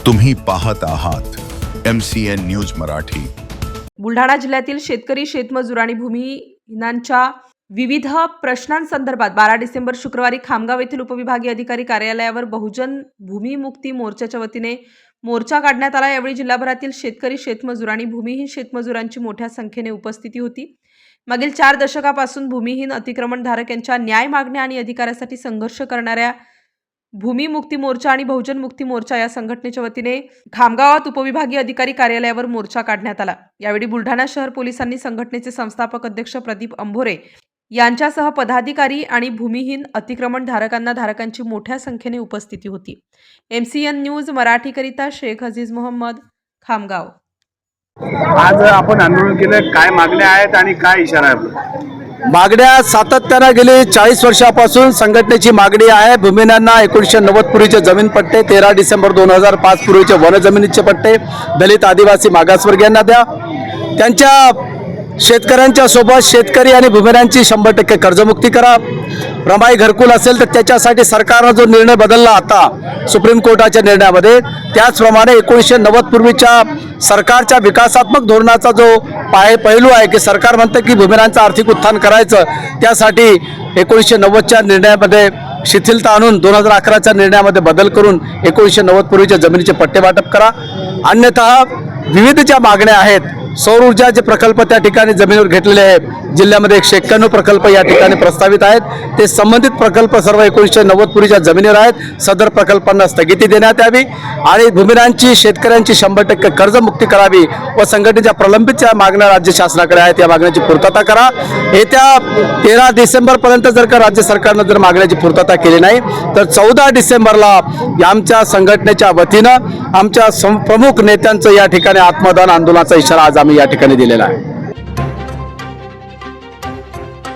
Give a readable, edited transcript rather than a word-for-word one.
तुम्ही पाहत आहात MCN न्यूज मराठी। बुलढाणा जिल्ह्यातील शेतकरी, शेतमजूर आणि भूमिहीनांच्या विविध प्रश्नांसंदर्भात 12 डिसेंबर शुक्रवारी खामगाव येथील उपविभागीय अधिकारी कार्यालयावर बहुजन भूमिमुक्ती मोर्चाच्या वतीने मोर्चा काढण्यात आला। यावेळी जिल्हाभरातील शेतकरी, शेतमजूर आणि भूमिहीन शेतमजुरांची मोठ्या संख्येने उपस्थिती होती। मागील 4 दशकापासून भूमिहीन अतिक्रमणधारक यांच्या न्याय मागण्या आणि अधिकारासाठी संघर्ष करणाऱ्या भूमी मुक्ती मोर्चा आणि बहुजन मुक्ती मोर्चा या संघटनेच्या वतीने खामगावात उपविभागीय अधिकारी कार्यालयावर मोर्चा काढण्यात आला। यावेळी बुलढाणा शहर पोलिसांनी संघटनेचे संस्थापक अध्यक्ष प्रदीप अंभोरे यांच्यासह पदाधिकारी आणि भूमिहीन अतिक्रमणधारकांची मोठ्या संख्येने उपस्थिती होती। MCN न्यूज मराठीकरिता शेख अजीज मोहम्मद, खामगाव। आज आपण आंदोलन केलं, काय मागण्या आहेत आणि काय इशारा आहे? मागण्या सातत्याने गेली 40 वर्षापासून संघटनेची मागणी आहे। भूमिहीनांना 1990 पूर्वीचे जमीन पट्टे, 13 डिसेंबर 2005 पूर्वीचे वन जमिनीचे पट्टे दलित, आदिवासी, मागासवर्गीयांना द्या। त्यांच्या शेतकऱ्यांच्या सोबत शेतकरी आणि भूमिहीनांची 100% कर्जमुक्ती करा। रमाई घरकुल असेल तर त्याच्यासाठी सरकारने जो निर्णय बदलला आता सुप्रीम कोर्टाच्या निर्णयामध्ये, त्याचप्रमाणे 1990 पूर्वीच्या सरकारच्या विकासात्मक धोरणाचा जो पैलू आहे की सरकार म्हणतं की भूमिहीनांचं आर्थिक उत्थान करायचं, त्यासाठी 1990च्या निर्णयामध्ये शिथिलता आणून 2011च्या निर्णयामध्ये बदल करून 1990 पूर्वीच्या जमिनीचे पट्टे वाटप करा। अन्यथा विविध ज्या मागण्या आहेत, सौर ऊर्जा जे प्रकल्प त्या ठिकाणी जमिनीवर घेतलेले आहेत, जिल्ह्यामध्ये 191 प्रकल्प या ठिकाणी प्रस्तावित आहेत, ते संबंधित प्रकल्प सर्व 1990 पूर्वीच्या जमिनीवर आहेत। सदर प्रकल्पांना स्थगिती देण्यात यावी आणि भूमिहीनांची, शेतकऱ्यांची 100% कर्जमुक्ती करावी व संघटनेच्या प्रलंबित ज्या मागण्या राज्य शासनाकडे आहेत या मागण्याची पूर्तता करा। येत्या 13 डिसेंबरपर्यंत जर का राज्य सरकारनं जर मागण्याची पूर्तता केली नाही तर 14 डिसेंबरला आमच्या संघटनेच्या वतीनं आमच्या प्रमुख नेत्यांचं या ठिकाणी आत्मदान आंदोलनाचा इशारा आज आम्ही या ठिकाणी दिलेला आहे।